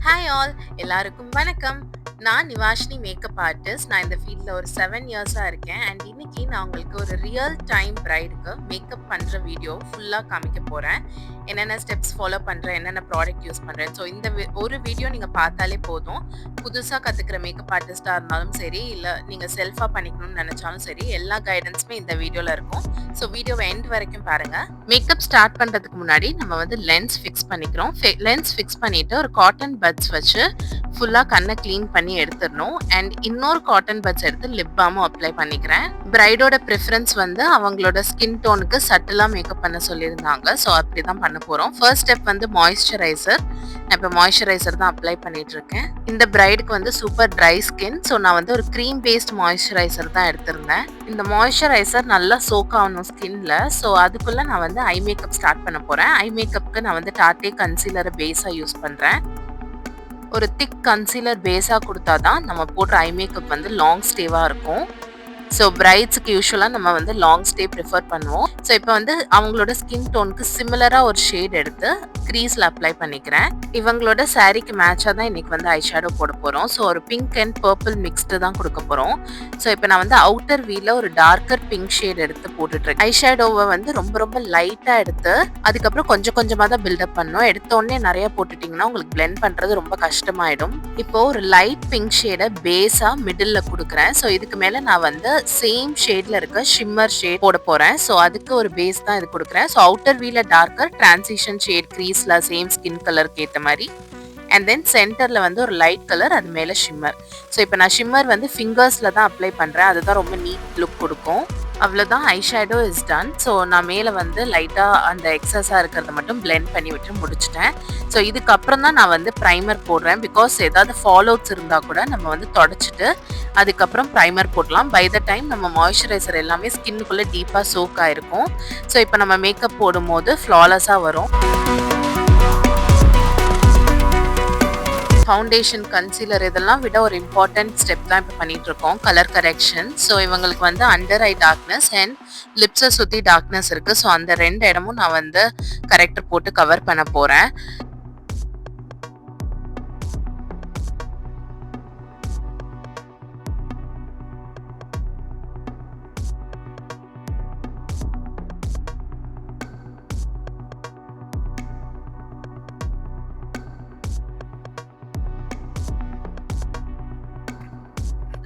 Hi all, எல்லாருக்கும் வணக்கம். நான் நிவாஷினி மேக்கப் ஆர்டிஸ்ட். நான் இந்த ஃபீல்டில் ஒரு 7 இயர்ஸாக இருக்கேன். அண்ட் இன்னைக்கு நான் உங்களுக்கு ஒரு ரியல் டைம் பிரைடுக்கு மேக்கப் பண்ணுற வீடியோ ஃபுல்லாக காமிக்க போகிறேன். என்னென்ன ஸ்டெப்ஸ் ஃபாலோ பண்ணுறேன், என்னென்ன ப்ராடக்ட் யூஸ் பண்ணுறேன். ஸோ இந்த ஒரு வீடியோ நீங்கள் பார்த்தாலே போதும். புதுசாக கற்றுக்கிற மேக்கப் ஆர்டிஸ்ட்டாக இருந்தாலும் சரி, இல்லை நீங்கள் செல்ஃபாக பண்ணிக்கணும்னு நினச்சாலும் சரி, எல்லா கைடன்ஸுமே இந்த வீடியோவில் இருக்கும். ஸோ வீடியோவை எண்ட் வரைக்கும் பாருங்கள். மேக்கப் ஸ்டார்ட் பண்ணுறதுக்கு முன்னாடி நம்ம வந்து லென்ஸ் ஃபிக்ஸ் பண்ணிக்கிறோம். லென்ஸ் ஃபிக்ஸ் பண்ணிவிட்டு ஒரு காட்டன் பட்ஸ் வச்சு ஃபுல்லாக கண்ணை க்ளீன் பண்ணி எடுத்துடணும். அண்ட் இன்னொரு காட்டன் பட்ஸ் எடுத்து லிப் பாமும் அப்ளை பண்ணிக்கிறேன். பிரைடோட ப்ரிஃபரன்ஸ் வந்து அவங்களோட ஸ்கின் டோனுக்கு சட்டிலாக மேக்கப் பண்ண சொல்லியிருந்தாங்க. ஸோ அப்படி தான் பண்ண போகிறோம். ஃபர்ஸ்ட் ஸ்டெப் வந்து மாய்ஸ்சரைசர். நான் இப்போ மாய்ஸ்சரைசர் தான் அப்ளை பண்ணிட்டு இருக்கேன். இந்த பிரைடுக்கு வந்து சூப்பர் ட்ரை ஸ்கின். ஸோ நான் வந்து ஒரு க்ரீம் பேஸ்ட் மாய்ஸ்சரைசர் தான் எடுத்திருந்தேன். இந்த மாய்ஸ்சரைசர் நல்லா சோக் ஆகணும் ஸ்கின்ல. ஸோ அதுக்குள்ளே நான் வந்து ஐ மேக்கப் ஸ்டார்ட் பண்ண போகிறேன். ஐ மேக்கப்புக்கு நான் வந்து டாட்டே கன்சீலரை பேஸாக யூஸ் பண்ணுறேன். ஒரு திக் கன்சீலர் பேஸாக கொடுத்தா தான் நம்ம போடுற ஐ மேக்கப் வந்து லாங் ஸ்டேவாக இருக்கும். ஸோ பிரைட்ஸுக்கு யூஸ்வலாக நம்ம வந்து லாங் ஸ்டே ப்ரிஃபர் பண்ணுவோம். ஸோ இப்போ வந்து அவங்களோட ஸ்கின் டோனுக்கு சிமிலராக ஒரு ஷேட் எடுத்து க்ரீஸில் அப்ளை பண்ணிக்கிறேன். இவங்களோட சாரீக்கு மேட்சாக தான் இன்றைக்கி வந்து ஐ ஷேடோ போட போகிறோம். ஸோ ஒரு பிங்க் அண்ட் பர்பிள் மிக்ஸ்டு தான் கொடுக்க போகிறோம். ஸோ இப்போ நான் வந்து அவுட்டர் வீல ஒரு டார்க்கர் பிங்க் ஷேட் எடுத்து போட்டுட்ருக்கேன். ஐ ஷேடோவை வந்து ரொம்ப ரொம்ப லைட்டாக எடுத்து அதுக்கப்புறம் கொஞ்சம் கொஞ்சமாக தான் பில்டப் பண்ணணும். எடுத்தோடனே நிறைய போட்டுட்டிங்கன்னா உங்களுக்கு பிளெண்ட் பண்ணுறது ரொம்ப கஷ்டமாயிடும். இப்போ ஒரு லைட் பிங்க் ஷேடை பேஸாக மிடில் கொடுக்குறேன். ஸோ இதுக்கு மேலே நான் வந்து சேம் ஷேட்ல இருக்க ஷிம்மர் ஷேட் போட போறேன். ஸோ அதுக்கு ஒரு பேஸ் தான் இது கொடுக்குறேன். ஸோ அவுட்டர் வீல டார்க்கர் டிரான்சிஷன் ஷேட் க்ரீஸ்ல சேம் ஸ்கின் கலருக்கு ஏற்ற மாதிரி. அண்ட் தென் சென்டர்ல வந்து ஒரு லைட் கலர், அது மேல ஷிம்மர். ஸோ இப்போ நான் ஷிம்மர் வந்து ஃபிங்கர்ஸ்ல தான் அப்ளை பண்றேன். அதுதான் ரொம்ப நீட் லுக் கொடுக்கும். அவ்வளோதான், eye shadow is done. So நான் மேலே வந்து லைட்டாக அந்த எக்ஸஸாக இருக்கிறத மட்டும் பிளெண்ட் பண்ணி விட்டு முடிச்சிட்டேன். ஸோ இதுக்கப்புறம் தான் நான் வந்து ப்ரைமர் போடுறேன். பிகாஸ் ஏதாவது ஃபாலோட்ஸ் இருந்தால் கூட நம்ம வந்து தொடச்சிட்டு அதுக்கப்புறம் ப்ரைமர் போடலாம். பை த டைம் நம்ம மாய்ஸ்சரைசர் எல்லாமே ஸ்கின்னுக்குள்ளே டீப்பாக சோக் ஆகிருக்கும். ஸோ இப்போ நம்ம மேக்கப் போடும்போது ஃப்ளாலஸாக வரும். ஃபவுண்டேஷன், கன்சீலர் இதெல்லாம் விட ஒரு இம்பார்ட்டன்ட் ஸ்டெப் தான் இப்போ பண்ணிட்டு இருக்கோம், கலர் கரெக்ஷன். ஸோ இவங்களுக்கு வந்து அண்டர் ஐ டார்க்னஸ் அண்ட் லிப்ஸை சுற்றி டார்க்னஸ் இருக்குது. ஸோ அந்த 2 இடமும் நான் வந்து கரெக்டர் போட்டு கவர் பண்ண போகிறேன்.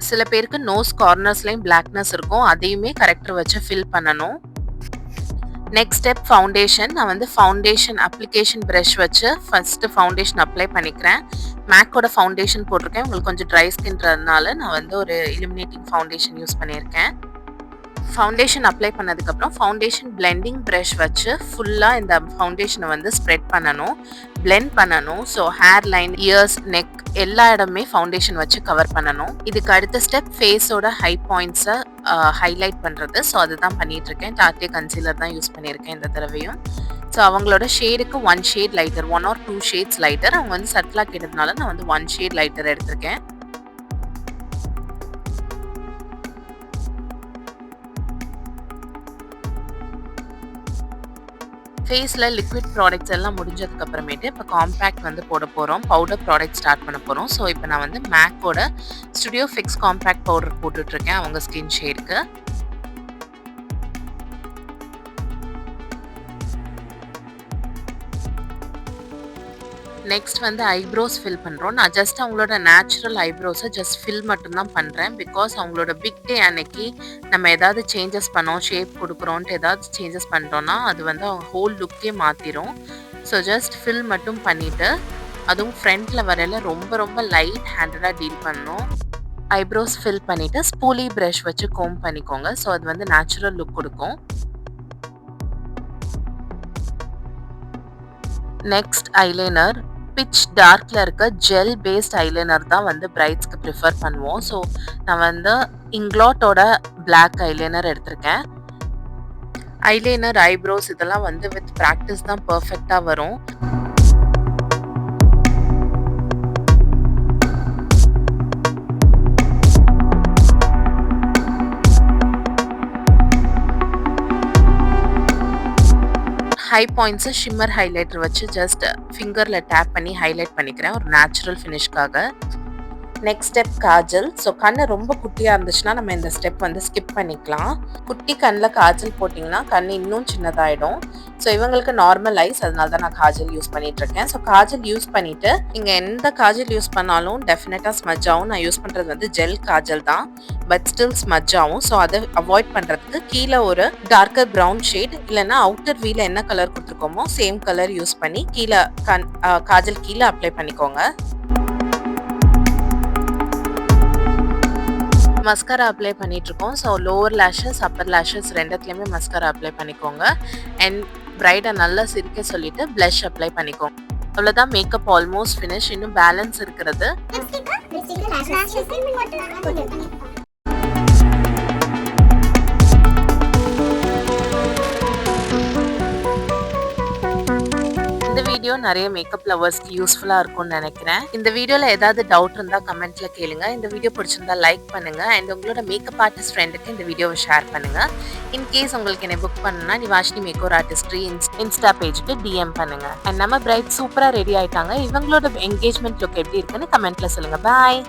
சில பேருக்கு நோஸ் கார்னர்ஸ்லையும் பிளாக்னஸ் இருக்கும். அதையுமே கரெக்டர் வச்சு ஃபில் பண்ணணும். Next step foundation. நான் வந்து ஃபவுண்டேஷன் அப்ளிகேஷன் ப்ரஷ் வச்சு ஃபர்ஸ்ட் ஃபவுண்டேஷன் அப்ளை பண்ணிக்கிறேன். மேக்கோட ஃபவுண்டேஷன் போட்டிருக்கேன். உங்களுக்கு கொஞ்சம் ட்ரை ஸ்கின்றதுனால நான் வந்து ஒரு இலுமினேட்டிங் ஃபவுண்டேஷன் யூஸ் பண்ணியிருக்கேன். ஃபவுண்டேஷன் அப்ளை பண்ணதுக்கப்புறம் ஃபவுண்டேஷன் பிளெண்டிங் ப்ரஷ் வச்சு ஃபுல்லாக இந்த ஃபவுண்டேஷனை வந்து ஸ்ப்ரெட் பண்ணணும், பிளெண்ட் பண்ணணும். So hair line, years, neck எல்லா இடமே ஃபவுண்டேஷன் வச்சு கவர் பண்ணணும். இதுக்கு அடுத்த ஸ்டெப் ஃபேஸோட ஹை பாயிண்ட்ஸை ஹைலைட் பண்ணுறது. ஸோ அதுதான் பண்ணிகிட்ருக்கேன். டார்ட்டே கன்சீலர் தான் யூஸ் பண்ணியிருக்கேன் இந்த தடவையும். ஸோ அவங்களோட ஷேடுக்கு 1 shade lighter, 1 or 2 shades lighter. அவங்க வந்து சட்டிலாக கேட்டதுனால நான் வந்து 1 ஷேட் லைட்டர் எடுத்திருக்கேன். ஃபேஸில் லிக்விட் ப்ராடக்ட்ஸ் எல்லாம் முடிஞ்சதுக்கு அப்புறமேட்டு இப்போ காம்பேக்ட் வந்து போட போகிறோம். பவுடர் ப்ராடக்ட் ஸ்டார்ட் பண்ண போகிறோம். ஸோ இப்போ நான் வந்து மேக்கோட ஸ்டுடியோ ஃபிக்ஸ் காம்பேக்ட் பவுடர் போட்டுட்ருக்கேன் அவங்க ஸ்கின் ஷேடுக்கு. நெக்ஸ்ட் வந்து ஐப்ரோஸ் ஃபில் பண்ணுறோம். நான் ஜஸ்ட் அவங்களோட நேச்சுரல் ஐப்ரோஸை ஜஸ்ட் ஃபில் மட்டும்தான் பண்ணுறேன். பிகாஸ் அவங்களோட பிக் டே அன்னைக்கு நம்ம ஏதாவது சேஞ்சஸ் பண்ணோம், ஷேப் கொடுக்குறோன்ட்டு ஏதாவது சேஞ்சஸ் பண்ணிட்டோன்னா அது வந்து அவங்க ஹோல் லுக்கே மாற்றிடும். ஸோ ஜஸ்ட் ஃபில் மட்டும் பண்ணிவிட்டு, அதுவும் ஃப்ரண்ட்டில் வரையில ரொம்ப ரொம்ப லைட் ஹேண்டடாக டீல் பண்ணணும். ஐப்ரோஸ் ஃபில் பண்ணிவிட்டு ஸ்பூலி ப்ரஷ் வச்சு கோம் பண்ணிக்கோங்க. ஸோ அது வந்து நேச்சுரல் லுக் கொடுக்கும். Next eyeliner. பிச் டார்க்ல இருக்க ஜெல் பேஸ்ட் ஐலைனர் தான் வந்து பிரைட்ஸ்க்கு ப்ரிஃபர் பண்ணுவோம். ஸோ நான் வந்து இங்க்ளாட்டோட பிளாக் ஐலைனர் எடுத்திருக்கேன். ஐலைனர், ஐப்ரோஸ் இதெல்லாம் வந்து வித் ப்ராக்டிஸ் தான் பர்ஃபெக்டாக வரும். ஹை பாயிண்ட்ஸை ஷிம்மர் ஹைலைட்டர் வச்சு ஜஸ்ட் ஃபிங்கரில் டேப் பண்ணி ஹைலைட் பண்ணிக்கிறேன் ஒரு நேச்சுரல் ஃபினிஷ்காக. Next step kajal. ஸோ கண்ணு ரொம்ப குட்டியாக இருந்துச்சுன்னா நம்ம இந்த ஸ்டெப் வந்து ஸ்கிப் பண்ணிக்கலாம். குட்டி கண்ணில் காஜல் போட்டிங்கன்னா கண் இன்னும் சின்னதாயிடும். ஸோ இவங்களுக்கு நார்மல் ஐஸ், அதனால தான் நான் காஜல் யூஸ் பண்ணிட்டு இருக்கேன். ஸோ காஜல் யூஸ் பண்ணிட்டு நீங்கள் எந்த காஜல் யூஸ் பண்ணாலும் டெஃபினட்டாக ஸ்மஜ் ஆகும். நான் யூஸ் பண்ணுறது வந்து ஜெல் காஜல் தான், பட் ஸ்டில் ஸ்மஜ் ஆகும். ஸோ அதை அவாய்ட் பண்ணுறதுக்கு கீழே ஒரு டார்க்கர் ப்ரௌன் ஷேட் இல்லைன்னா அவுட்டர் வீல என்ன கலர் கொடுத்துருக்கோமோ சேம் கலர் யூஸ் பண்ணி கீழே காஜல் கீழே அப்ளை பண்ணிக்கோங்க. மஸ்காரா அப்ளை பண்ணிகிட்ருக்கோம். So lower lashes upper lashes ரெண்டுத்துலேயுமே மஸ்காரா அப்ளை பண்ணிக்கோங்க. அண்ட் பிரைடை நல்லா சிரிக்க சொல்லிவிட்டு ப்ளஷ் அப்ளை பண்ணிக்கோங்க. அவ்வளோதான், மேக்கப் ஆல்மோஸ்ட் ஃபினிஷ். இன்னும் பேலன்ஸ் இருக்கிறது இந்த வீடியோ நிறைய மேக்கப் லவர்ஸ்க்கு யூஸ்ஃபுல்லாக இருக்கும்னு நினைக்கிறேன். இந்த வீடியோவில் ஏதாவது டவுட் இருந்தால் கமெண்ட்ல கேளுங்க. இந்த வீடியோ பிடிச்சிருந்தா லைக் பண்ணுங்க அண்ட் உங்களோட மேக்கப் ஆர்டிஸ்ட் ஃப்ரெண்டுக்கு இந்த வீடியோவை ஷேர் பண்ணுங்க. இன்கேஸ் உங்களுக்கு என்னை புக் பண்ணணும்னா நிவாஷினி மேக்கோர் ஆர்டிஸ்ட்ரி இன்ஸ்டா பேஜுக்கு டிஎம் பண்ணுங்க. அண்ட் நம்ம பிரைட் சூப்பராக ரெடி ஆயிட்டாங்க. இவங்களோட என்கேஜ்மெண்ட் லுக் எப்படி இருக்குன்னு கமெண்ட்ல சொல்லுங்க. பாய்.